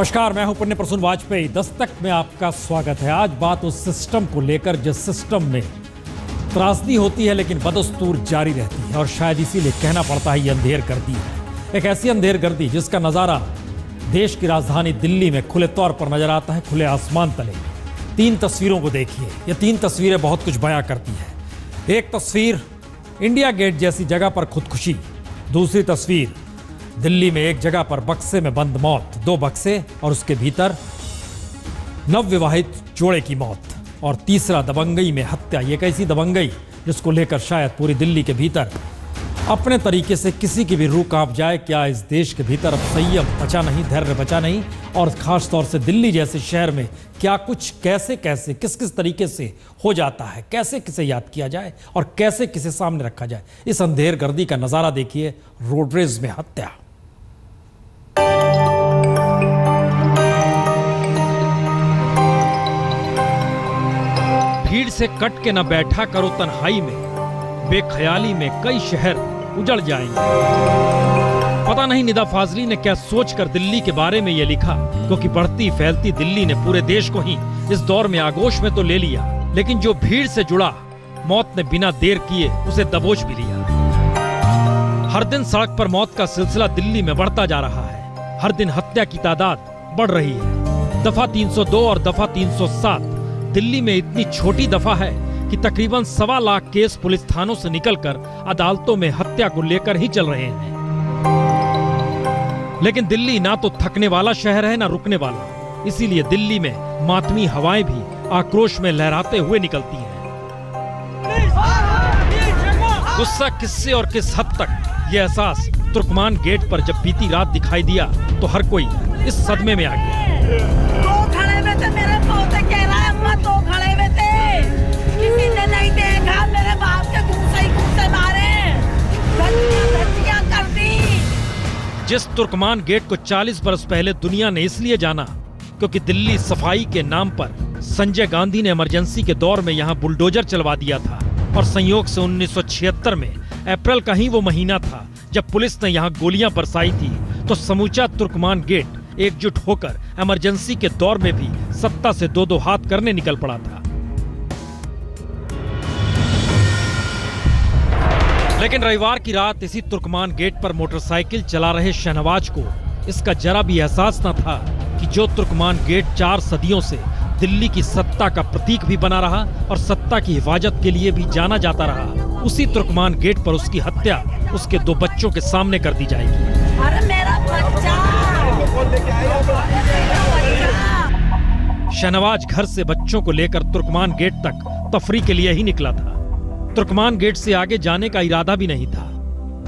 नमस्कार, मैं हूं पुण्य प्रसून वाजपेयी। दस्तक में आपका स्वागत है। आज बात उस सिस्टम को लेकर जिस सिस्टम में त्रासदी होती है लेकिन बदस्तूर जारी रहती है, और शायद इसीलिए कहना पड़ता है ये अंधेर गर्दी है। एक ऐसी अंधेर गर्दी जिसका नज़ारा देश की राजधानी दिल्ली में खुले तौर पर नजर आता है, खुले आसमान तले। 3 तस्वीरों को देखिए। ये 3 तस्वीरें बहुत कुछ बयां करती है। एक तस्वीर इंडिया गेट जैसी जगह पर खुदकुशी, दूसरी तस्वीर दिल्ली में एक जगह पर बक्से में बंद मौत, 2 बक्से और उसके भीतर नवविवाहित जोड़े की मौत, और तीसरा दबंगई में हत्या। ये कैसी दबंगई जिसको लेकर शायद पूरी दिल्ली के भीतर अपने तरीके से किसी की भी रूह कांप जाए। क्या इस देश के भीतर अब संयम बचा नहीं, धैर्य बचा नहीं? और खास तौर से दिल्ली जैसे शहर में क्या कुछ कैसे कैसे किस किस तरीके से हो जाता है, कैसे किसे याद किया जाए और कैसे किसे सामने रखा जाए। इस अंधेर गर्दी का नजारा देखिए। रोडरेज में हत्या। भीड़ से कट के न बैठा करो तन्हाई में, बेख्याली में कई शहर उजड़ जाएंगे। पता नहीं निदा फाजली ने क्या सोचकर दिल्ली के बारे में ये लिखा, क्योंकि बढ़ती फैलती दिल्ली ने पूरे देश को ही इस दौर में आगोश में तो ले लिया, लेकिन जो भीड़ से जुड़ा मौत ने बिना देर किए उसे दबोच भी लिया। हर दिन सड़क पर मौत का सिलसिला दिल्ली में बढ़ता जा रहा है। हर दिन हत्या की तादाद बढ़ रही है। दफा 302 और दफा 307 दिल्ली में इतनी छोटी दफा है कि तकरीबन 1.25 लाख केस पुलिस थानों से निकलकर अदालतों में हत्या को लेकर ही चल रहे हैं। लेकिन दिल्ली ना तो थकने वाला शहर है ना रुकने वाला, इसीलिए दिल्ली में मातमी हवाएं भी आक्रोश में लहराते हुए निकलती हैं। गुस्सा किससे और किस हद तक, ये एहसास तुर्कमान गेट पर जब बीती रात दिखाई दिया तो हर कोई इस सदमे में आ गया। किसी ने नहीं देखा, मेरे बाप के घूसे मारे, धज्जियां कर दी। जिस तुर्कमान गेट को 40 बरस पहले दुनिया ने इसलिए जाना क्योंकि दिल्ली सफाई के नाम पर संजय गांधी ने इमरजेंसी के दौर में यहाँ बुलडोजर चलवा दिया था, और संयोग से 1976 में अप्रैल का ही वो महीना था जब पुलिस ने यहाँ गोलियां बरसाई थी, तो समूचा तुर्कमान गेट एकजुट होकर इमरजेंसी के दौर में भी सत्ता से 2-2 हाथ करने निकल पड़ा था। लेकिन रविवार की रात इसी तुर्कमान गेट पर मोटरसाइकिल चला रहे शहनवाज को इसका जरा भी एहसास न था कि जो तुर्कमान गेट 4 सदियों से दिल्ली की सत्ता का प्रतीक भी बना रहा और सत्ता की हिफाजत के लिए भी जाना जाता रहा, उसी तुर्कमान गेट पर उसकी हत्या उसके 2 बच्चों के सामने कर दी जाएगी। अरे मेरा बच्चा! शहनवाज घर से बच्चों को लेकर तुर्कमान गेट तक तफरी के लिए ही निकला था। तुर्कमान गेट से आगे जाने का इरादा भी नहीं था,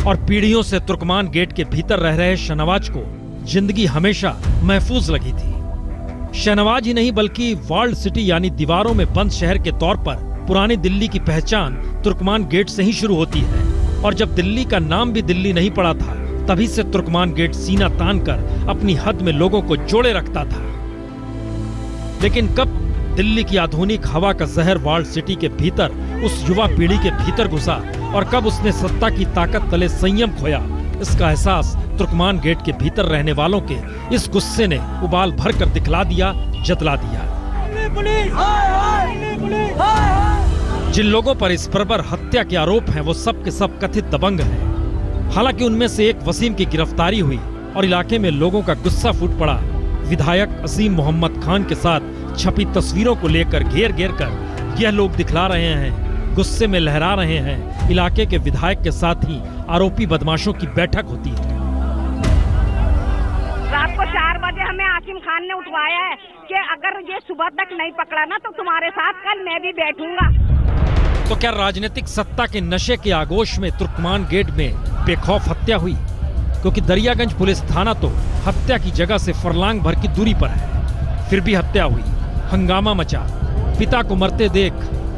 और पीढ़ियों से तुर्कमान गेट के भीतर रह रहे शहनवाज को जिंदगी हमेशा महफूज लगी थी। शहनवाज ही नहीं बल्कि वॉल्ड सिटी यानी दीवारों में बंद शहर के तौर पर पुरानी दिल्ली की पहचान तुर्कमान गेट से ही शुरू होती है, और जब दिल्ली का नाम भी दिल्ली नहीं पड़ा था तभी से तुर्कमान गेट सीना तान कर अपनी हद में लोगों को जोड़े रखता था। लेकिन कब दिल्ली की आधुनिक हवा का जहर वॉल्ड सिटी के भीतर उस युवा पीढ़ी के भीतर घुसा, और कब उसने सत्ता की ताकत तले संयम खोया, इसका एहसास तुर्कमान गेट के भीतर रहने वालों के इस गुस्से ने उबाल भर कर दिखला दिया, जतला दिया। जिन लोगों पर इस बर्बर हत्या के आरोप हैं वो सब के सब कथित दबंग हैं। हालांकि उनमें से एक वसीम की गिरफ्तारी हुई और इलाके में लोगों का गुस्सा फूट पड़ा। विधायक असीम मोहम्मद खान के साथ छपी तस्वीरों को लेकर घेर घेर कर यह लोग दिखला रहे हैं, गुस्से में लहरा रहे हैं। इलाके के विधायक के साथ ही आरोपी बदमाशों की बैठक होती है। रात को 4 बजे हमें आसिम खान ने उठवाया है कि अगर ये सुबह तक नहीं पकड़ा ना तो तुम्हारे साथ कल मैं भी बैठूंगा। तो क्या राजनीतिक सत्ता के नशे के आगोश में तुर्कमान गेट में बेखौफ हत्या हुई? क्योंकि दरियागंज पुलिस थाना तो हत्या की जगह से फरलांग भर की दूरी पर है, फिर भी हत्या हुई। हंगामा मचा। पिता को मरते देख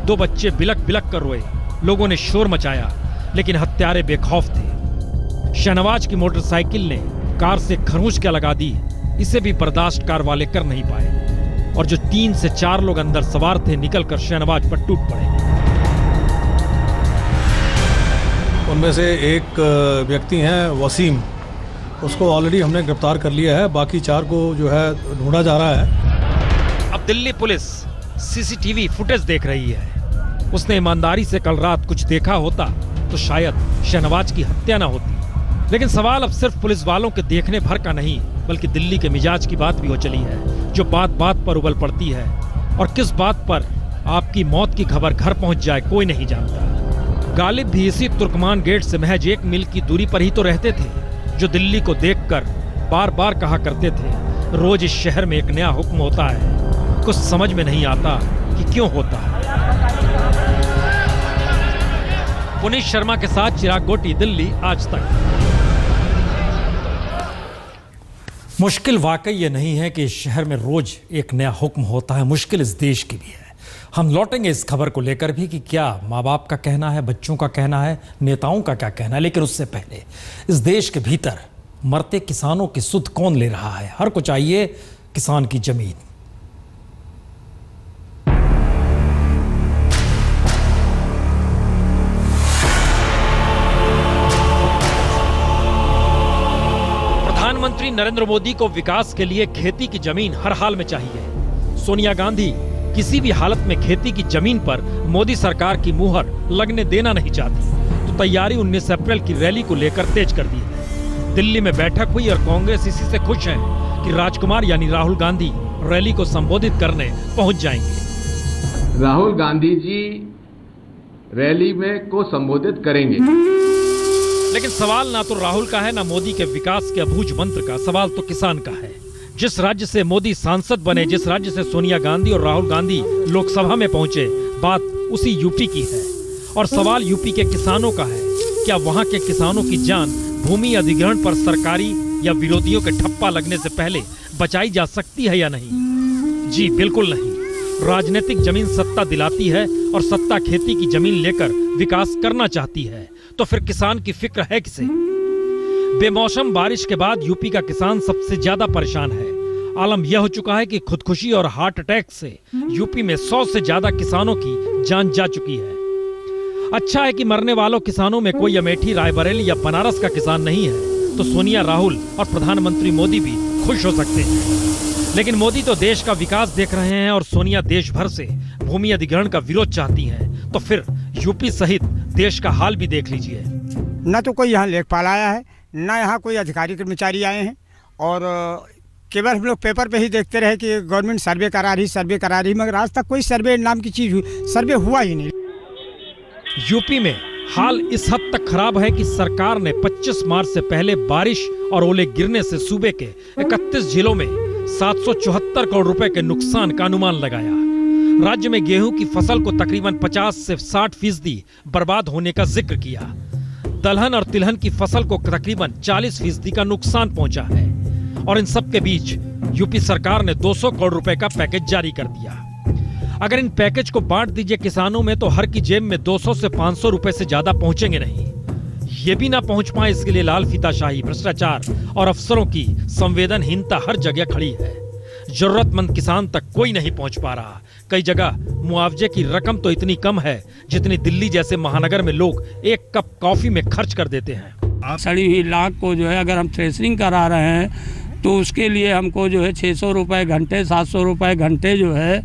2 बच्चे बिलक बिलक कर रोए। लोगों ने शोर मचाया, लेकिन हत्यारे बेखौफ थे। शहनवाज की मोटरसाइकिल ने कार से खरोंच क्या लगा दी, इसे भी बर्दाश्त कार वाले कर नहीं पाए, और जो 3 से 4 लोग अंदर सवार थे निकलकर शहनवाज पर टूट पड़े। उनमें से एक व्यक्ति हैं वसीम, उसको ऑलरेडी हमने गिरफ्तार कर लिया है, बाकी 4 को जो है ढूंढा जा रहा है। अब दिल्ली पुलिस सीसीटीवी फुटेज देख रही है। उसने ईमानदारी से कल रात कुछ देखा होता तो शायद शहनवाज की हत्या ना होती। लेकिन सवाल अब सिर्फ पुलिस वालों के देखने भर का नहीं, बल्कि दिल्ली के मिजाज की बात भी हो चली है, जो बात बात पर उबल पड़ती है। और किस बात पर आपकी मौत की खबर घर पहुंच जाए कोई नहीं जानता। गालिब भी इसी तुर्कमान गेट से महज 1 मील की दूरी पर ही तो रहते थे, जो दिल्ली को देखकर बार बार कहा करते थे, रोज इस शहर में एक नया हुक्म होता है। कुछ समझ में नहीं आता कि क्यों होता है। पुनीत शर्मा के साथ चिराग गोटी, दिल्ली आज तक। मुश्किल वाकई ये नहीं है कि इस शहर में रोज एक नया हुक्म होता है, मुश्किल इस देश की भी है। हम लौटेंगे इस खबर को लेकर भी कि क्या माँ बाप का कहना है, बच्चों का कहना है, नेताओं का क्या कहना है। लेकिन उससे पहले इस देश के भीतर मरते किसानों की सुध कौन ले रहा है? हर को चाहिए किसान की जमीन। प्रधानमंत्री नरेंद्र मोदी को विकास के लिए खेती की जमीन हर हाल में चाहिए। सोनिया गांधी किसी भी हालत में खेती की जमीन पर मोदी सरकार की मुहर लगने देना नहीं चाहती, तो तैयारी 19 अप्रैल की रैली को लेकर तेज कर दी है। दिल्ली में बैठक हुई और कांग्रेस इसी से खुश है कि राजकुमार यानी राहुल गांधी रैली को संबोधित करने पहुंच जाएंगे। राहुल गांधी जी रैली में को संबोधित करेंगे। लेकिन सवाल ना तो राहुल का है ना मोदी के विकास के अबूझ मंत्र का, सवाल तो किसान का है। जिस राज्य से मोदी सांसद बने, जिस राज्य से सोनिया गांधी और राहुल गांधी लोकसभा में पहुंचे, बात उसी यूपी की है। और सवाल यूपी के किसानों का है, क्या वहां के किसानों की जान भूमि अधिग्रहण पर सरकारी या विरोधियों के ठप्पा लगने से पहले बचाई जा सकती है या नहीं? जी बिल्कुल नहीं। राजनीतिक जमीन सत्ता दिलाती है और सत्ता खेती की जमीन लेकर विकास करना चाहती है, तो फिर किसान की फिक्र है किसे? बेमौसम बारिश के बाद यूपी का किसान सबसे ज्यादा परेशान है। आलम यह हो चुका है कि खुदकुशी और हार्ट अटैक से यूपी में 100 से ज्यादा किसानों की जान जा चुकी है। अच्छा है कि मरने वालों किसानों में कोई अमेठी, रायबरेली या बनारस का किसान नहीं है, तो सोनिया, राहुल और प्रधानमंत्री मोदी भी खुश हो सकते हैं। लेकिन मोदी तो देश का विकास देख रहे हैं और सोनिया देश भर से भूमि अधिग्रहण का विरोध चाहती हैं, तो फिर यूपी सहित देश का हाल भी देख लीजिए। न तो कोई यहाँ लेखपाल आया है, न यहाँ कोई अधिकारी कर्मचारी आए हैं, और केवल हम लोग पेपर पे ही देखते रहे कि गवर्नमेंट सर्वे करा रही, मगर आज तक कोई सर्वे नाम की चीज सर्वे हुआ ही नहीं। यूपी में हाल इस हद तक खराब है कि सरकार ने 25 मार्च से पहले बारिश और ओले गिरने से सूबे के 31 जिलों में 774 करोड़ रुपए के नुकसान का अनुमान लगाया। राज्य में गेहूं की फसल को तकरीबन 50 से 60% बर्बाद होने का जिक्र किया। दलहन और तिलहन की फसल को तकरीबन 40% का नुकसान पहुंचा है। और इन सब के बीच यूपी सरकार ने 200 करोड़ रुपए का पैकेज जारी कर दिया। अगर इन पैकेज को बांट दीजिए किसानों में, तो हर की जेब में 200 से 500 रुपए से ज्यादा पहुंचेंगे नहीं। ये भी ना पहुंच पाए, इसके लिए लाल फीताशाही, भ्रष्टाचार और अफसरों की संवेदनहीनता हर जगह खड़ी है। जरूरतमंद किसान तक कोई नहीं पहुंच पा रहा। कई जगह मुआवजे की रकम तो इतनी कम है जितनी दिल्ली जैसे महानगर में लोग 1 कप कॉफी में खर्च कर देते हैं। सड़ी हुई लाख को जो है अगर हम थ्रेशरिंग करा रहे हैं तो उसके लिए हमको जो है 600 रुपये घंटे, 700 रुपये घंटे जो है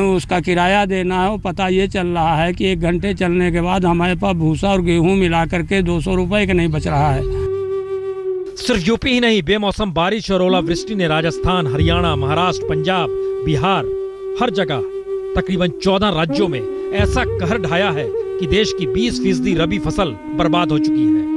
उसका किराया देना है। वो पता ये चल रहा है कि 1 घंटे चलने के बाद हमारे पास भूसा और गेहूं मिला करके 200 रुपये का नहीं बच रहा है। सिर्फ यूपी ही नहीं, बेमौसम बारिश और ओलावृष्टि ने राजस्थान, हरियाणा, महाराष्ट्र, पंजाब, बिहार, हर जगह तकरीबन 14 राज्यों में ऐसा कहर ढाया है कि देश की 20% रबी फसल बर्बाद हो चुकी है।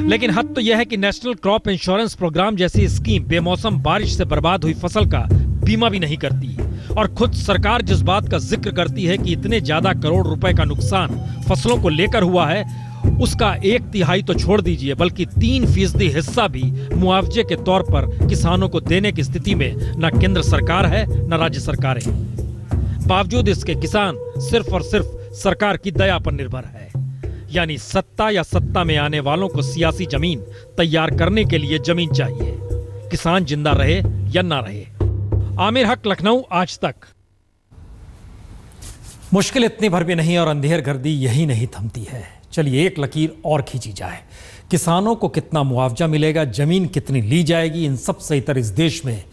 लेकिन हद तो यह है कि नेशनल क्रॉप इंश्योरेंस प्रोग्राम जैसी स्कीम बेमौसम बारिश से बर्बाद हुई फसल का बीमा भी नहीं करती। और खुद सरकार जिस बात का जिक्र करती है कि इतने ज्यादा करोड़ रुपए का नुकसान फसलों को लेकर हुआ है, उसका 1/3 तो छोड़ दीजिए, बल्कि 3% हिस्सा भी मुआवजे के तौर पर किसानों को देने की स्थिति में न केंद्र सरकार है न राज्य सरकारें। बावजूद इसके किसान सिर्फ और सिर्फ सरकार की दया पर निर्भर है। यानी सत्ता या सत्ता में आने वालों को सियासी जमीन तैयार करने के लिए जमीन चाहिए, किसान जिंदा रहे या ना रहे। आमिर हक, लखनऊ, आज तक। मुश्किल इतनी भर भी नहीं और अंधेर गर्दी यही नहीं थमती है। चलिए एक लकीर और खींची जाए। किसानों को कितना मुआवजा मिलेगा, जमीन कितनी ली जाएगी, इन सब से इतर इस देश में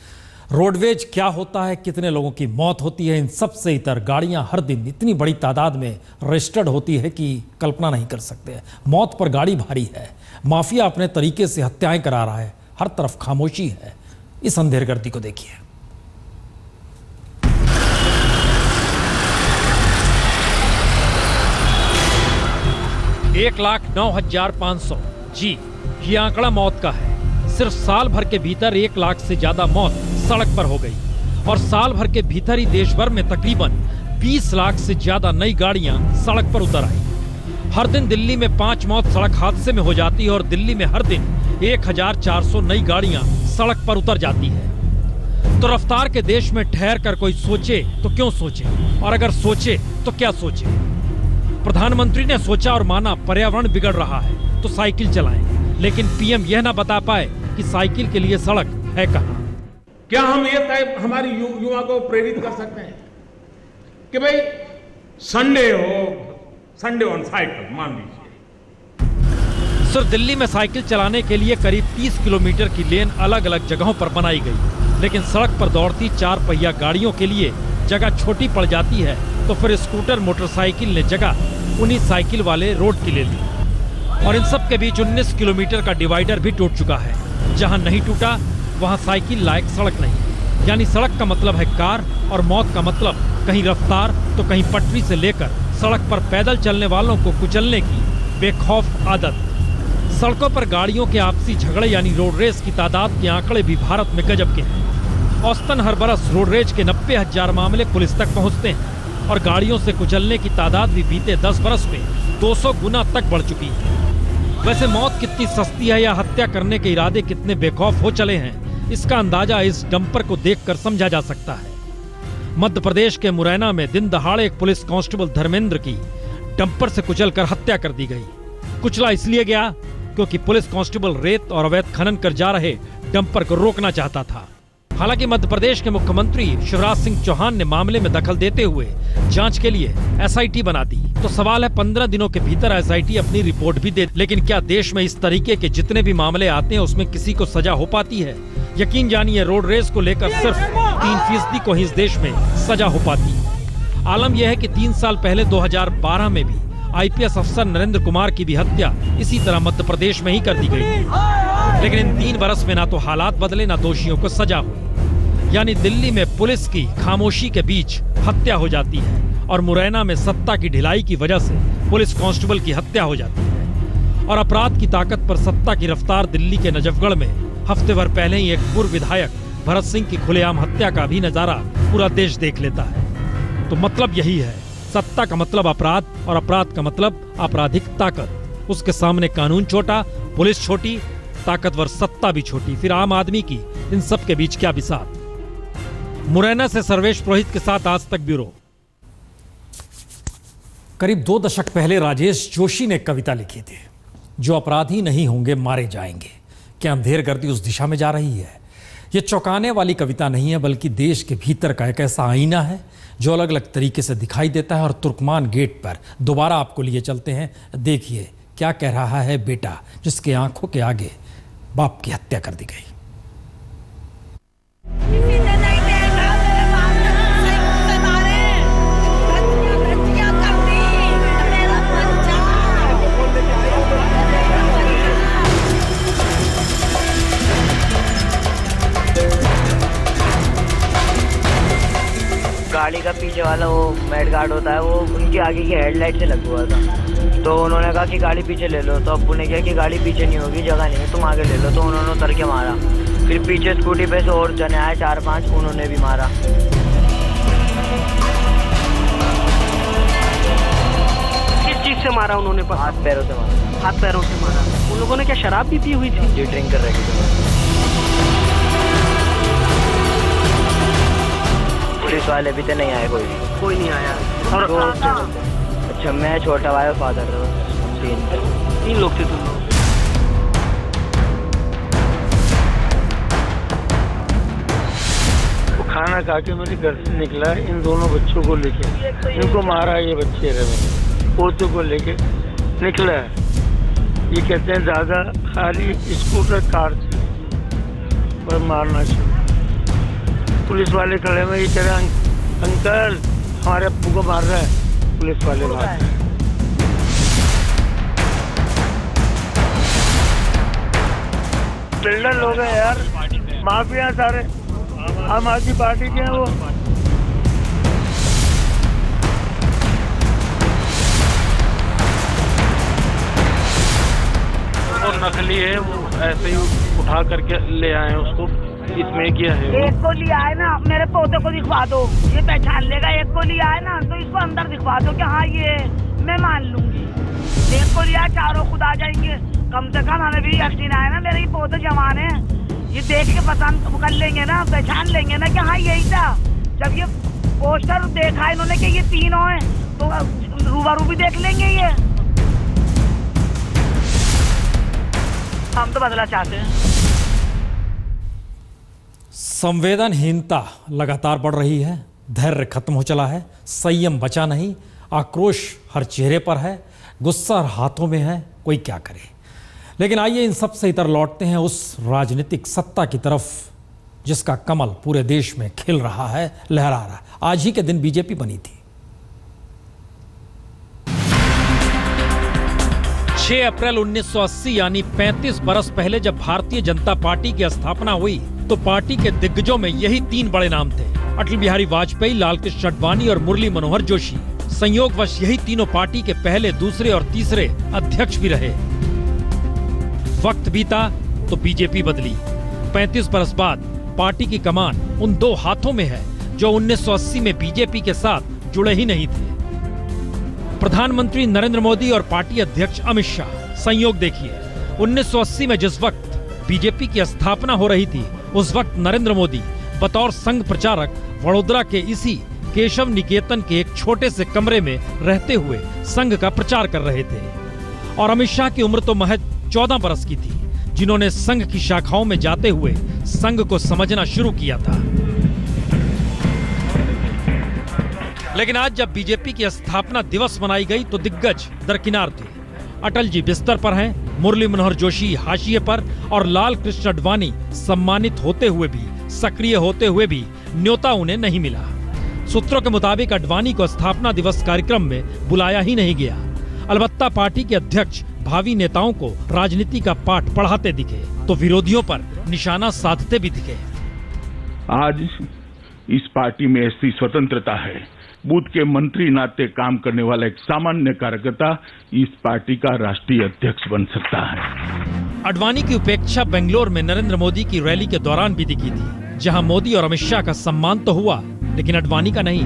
रोडवेज क्या होता है, कितने लोगों की मौत होती है, इन सब से इतर गाड़ियां हर दिन इतनी बड़ी तादाद में रजिस्टर्ड होती है कि कल्पना नहीं कर सकते। मौत पर गाड़ी भारी है, माफिया अपने तरीके से हत्याएं करा रहा है, हर तरफ खामोशी है। इस अंधेरगर्दी को देखिए। 1,09,500, जी ये आंकड़ा मौत का है। सिर्फ साल भर के भीतर 1 लाख से ज्यादा मौत सड़क पर हो गई और साल भर के भीतर ही देश भर में तकरीबन 20 लाख से ज्यादा नई गाड़ियां सड़क पर उतर आई। हर दिन दिल्ली में 5 मौत सड़क हादसे में हो जाती है और दिल्ली में हर दिन 1,400 नई गाड़ियां सड़क पर उतर जाती है। तो रफ्तार के देश में ठहर कर कोई सोचे तो क्यों सोचे, और अगर सोचे तो क्या सोचे। प्रधानमंत्री ने सोचा और माना पर्यावरण बिगड़ रहा है तो साइकिल चलाएं, लेकिन पीएम यह ना बता पाए कि साइकिल के लिए सड़क है कहां। क्या हम ये तय हमारी युवा को प्रेरित कर सकते हैं कि भाई संडे ऑन साइकिल मान लीजिए। सिर्फ दिल्ली में साइकिल चलाने के लिए करीब 30 किलोमीटर की लेन अलग अलग जगहों पर बनाई गई, लेकिन सड़क पर दौड़ती 4 पहिया गाड़ियों के लिए जगह छोटी पड़ जाती है तो फिर स्कूटर मोटरसाइकिल ने जगह उन्हीं साइकिल वाले रोड की ले ली। और इन सब के बीच 19 किलोमीटर का डिवाइडर भी टूट चुका है। जहां नहीं टूटा वहां साइकिल लायक सड़क नहीं। यानी सड़क का मतलब है कार और मौत का मतलब कहीं रफ्तार तो कहीं पटरी से लेकर सड़क पर पैदल चलने वालों को कुचलने की बेखौफ आदत। सड़कों पर गाड़ियों के आपसी झगड़े यानी रोड रेस की तादाद के आंकड़े भी भारत में गजब के हैं। औसतन हर बरस रोड रेज के 90,000 मामले पुलिस तक पहुंचते हैं और गाड़ियों से कुचलने की तादाद भी बीते 10 बरस में 200 गुना तक बढ़ चुकी है। वैसे मौत कितनी सस्ती है या हत्या करने के इरादे कितने बेखौफ हो चले हैं, इसका अंदाजा इस डंपर को देखकर समझा जा सकता है। मध्य प्रदेश के मुरैना में दिन दहाड़े एक पुलिस कांस्टेबल धर्मेंद्र की डंपर से कुचलकर हत्या कर दी गई। कुचला इसलिए गया क्योंकि पुलिस कांस्टेबल रेत और अवैध खनन कर जा रहे डंपर को रोकना चाहता था। हालांकि मध्य प्रदेश के मुख्यमंत्री शिवराज सिंह चौहान ने मामले में दखल देते हुए जांच के लिए एसआईटी बना दी। तो सवाल है 15 दिनों के भीतर एसआईटी अपनी रिपोर्ट भी दे, लेकिन क्या देश में इस तरीके के जितने भी मामले आते हैं उसमें किसी को सजा हो पाती है? यकीन जानिए रोड रेस को लेकर सिर्फ 3% को ही इस देश में सजा हो पाती है। आलम यह है कि 3 साल पहले 2012 में भी आईपीएस अफसर नरेंद्र कुमार की भी हत्या इसी तरह मध्य प्रदेश में ही कर दी गई, लेकिन इन 3 बरस में ना तो हालात बदले ना दोषियों को सजा हुई। यानी दिल्ली में पुलिस की खामोशी के बीच हत्या हो जाती है और मुरैना में सत्ता की ढिलाई की वजह से पुलिस कांस्टेबल की हत्या हो जाती है। और अपराध की ताकत पर सत्ता की रफ्तार दिल्ली के नजफगढ़ में हफ्ते भर पहले ही एक पूर्व विधायक भरत सिंह की खुलेआम हत्या का भी नजारा पूरा देश देख लेता है। तो मतलब यही है, सत्ता का मतलब अपराध और अपराध का मतलब आपराधिक ताकत। उसके सामने कानून छोटा, पुलिस छोटी, ताकतवर सत्ता भी छोटी, फिर आम आदमी की इन सब के बीच क्या बिसात। मुरैना से सर्वेश पुरोहित के साथ आज तक ब्यूरो। करीब 2 दशक पहले राजेश जोशी ने कविता लिखी थी, जो अपराधी नहीं होंगे मारे जाएंगे। क्या अंधेरगर्दी उस दिशा में जा रही है? ये चौंकाने वाली कविता नहीं है, बल्कि देश के भीतर का एक ऐसा आईना है जो अलग अलग तरीके से दिखाई देता है। और तुर्कमान गेट पर दोबारा आपको लिए चलते हैं। देखिए क्या कह रहा है बेटा, जिसके आंखों के आगे बाप की हत्या कर दी गई। गाड़ी का पीछे वाला वो मेड गार्ड होता है, वो उनकी आगे की हेडलाइट से लगा हुआ था। तो उन्होंने कहा कि गाड़ी पीछे ले लो, तो अब्बू ने कहा कि गाड़ी पीछे नहीं होगी, जगह नहीं है, तुम आगे ले लो। तो उन्होंने उतर के मारा। फिर पीछे स्कूटी पे से और जने आए 4-5, उन्होंने भी मारा। किस चीज से मारा उन्होंने? हाथ पैरों से मारा। हाथ पैरों से मारा। उन लोगों ने क्या शराब भी पी हुई थी? जी, ड्रिंक कर रहे थे। पुलिस वाले भी तो नहीं आए, कोई नहीं आया। और अच्छा, मैं छोटा भाई और फादर, 3 लोग थे तुम लोग। वो खाना खा के मेरे घर से निकला, इन दोनों बच्चों को लेके, इनको मारा। ये बच्चे रहे पोतों को लेके निकला। ये कहते हैं ज्यादा खाली स्कूटर कार थी पर मारना चाहिए। पुलिस वाले खड़े में ये कह रहे हैं अंकल हमारे अब्बू को मार रहा है, पुलिस वाले मार रहे हैं। बिल्डर लोग हैं यार, माफिया सारे आम आदमी पार्टी के हैं वो। नकली है वो, ऐसे ही उठा करके ले आए उसको, इसमें किया है। एक को लिया है ना, मेरे पोते को दिखवा दो, ये पहचान लेगा। एक को लिया है ना तो इसको अंदर दिखवा दो कि हाँ ये मैं मान लूंगी। एक को लिया, चारों खुद आ जाएंगे। कम से कम हमें भी यकीन आया ना, मेरे पोते जवान है, ये देख के पसंद कर लेंगे ना, पहचान लेंगे ना कि हाँ यही था। जब ये पोस्टर देखा इन्होंने कि ये तीनों है तो रूबरू भी देख लेंगे। ये हम तो बदला चाहते हैं। संवेदनहीनता लगातार बढ़ रही है, धैर्य खत्म हो चला है, संयम बचा नहीं, आक्रोश हर चेहरे पर है, गुस्सा हाथों में है, कोई क्या करे। लेकिन आइए इन सब से इतर लौटते हैं उस राजनीतिक सत्ता की तरफ जिसका कमल पूरे देश में खिल रहा है, लहरा रहा है। आज ही के दिन बीजेपी बनी थी। 6 अप्रैल 1980 यानी 35 बरस पहले जब भारतीय जनता पार्टी की स्थापना हुई तो पार्टी के दिग्गजों में यही 3 बड़े नाम थे, अटल बिहारी वाजपेयी, लालकृष्ण आडवाणी और मुरली मनोहर जोशी। संयोगवश यही तीनों पार्टी के पहले, दूसरे और तीसरे अध्यक्ष भी रहे। वक्त बीता तो बीजेपी बदली। 35 बरस बाद पार्टी की कमान उन 2 हाथों में है जो 1980 में बीजेपी के साथ जुड़े ही नहीं थे। प्रधानमंत्री नरेंद्र मोदी और पार्टी अध्यक्ष अमित शाह। संयोग देखिए, 1980 में जिस वक्त बीजेपी की स्थापना हो रही थी उस वक्त नरेंद्र मोदी बतौर संघ प्रचारक वडोदरा के इसी केशव निकेतन के एक छोटे से कमरे में रहते हुए संघ का प्रचार कर रहे थे और अमित शाह की उम्र तो महज 14 बरस की थी, जिन्होंने संघ की शाखाओं में जाते हुए संघ को समझना शुरू किया था। लेकिन आज जब बीजेपी की स्थापना दिवस मनाई गई तो दिग्गज दरकिनार थे। अटल जी बिस्तर पर हैं, मुरली मनोहर जोशी हाशिए पर और लालकृष्ण आडवाणी सम्मानित होते हुए भी, सक्रिय होते हुए भी न्योता उन्हें नहीं मिला। सूत्रों के मुताबिक आडवाणी को स्थापना दिवस कार्यक्रम में बुलाया ही नहीं गया। अलबत्ता पार्टी के अध्यक्ष भावी नेताओं को राजनीति का पाठ पढ़ाते दिखे तो विरोधियों पर निशाना साधते भी दिखे। आज इस पार्टी में ऐसी स्वतंत्रता है, बूथ के मंत्री नाते काम करने वाला एक सामान्य कार्यकर्ता इस पार्टी का राष्ट्रीय अध्यक्ष बन सकता है। आडवाणी की उपेक्षा बेंगलोर में नरेंद्र मोदी की रैली के दौरान भी दिखी थी, जहां मोदी और अमित शाह का सम्मान तो हुआ लेकिन आडवाणी का नहीं।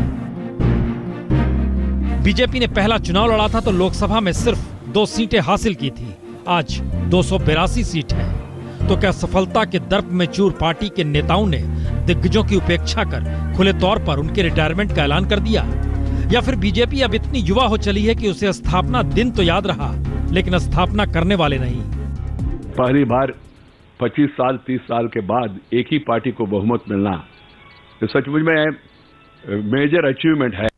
बीजेपी ने पहला चुनाव लड़ा था तो लोकसभा में सिर्फ 2 सीटें हासिल की थी, आज 282 सीट है। तो क्या सफलता के दर्प में चूर पार्टी के नेताओं ने दिग्गजों की उपेक्षा कर खुले तौर पर उनके रिटायरमेंट का ऐलान कर दिया, या फिर बीजेपी अब इतनी युवा हो चली है कि उसे स्थापना दिन तो याद रहा लेकिन स्थापना करने वाले नहीं। पहली बार 25 साल 30 साल के बाद एक ही पार्टी को बहुमत मिलना तो सचमुच में मेजर अचीवमेंट है।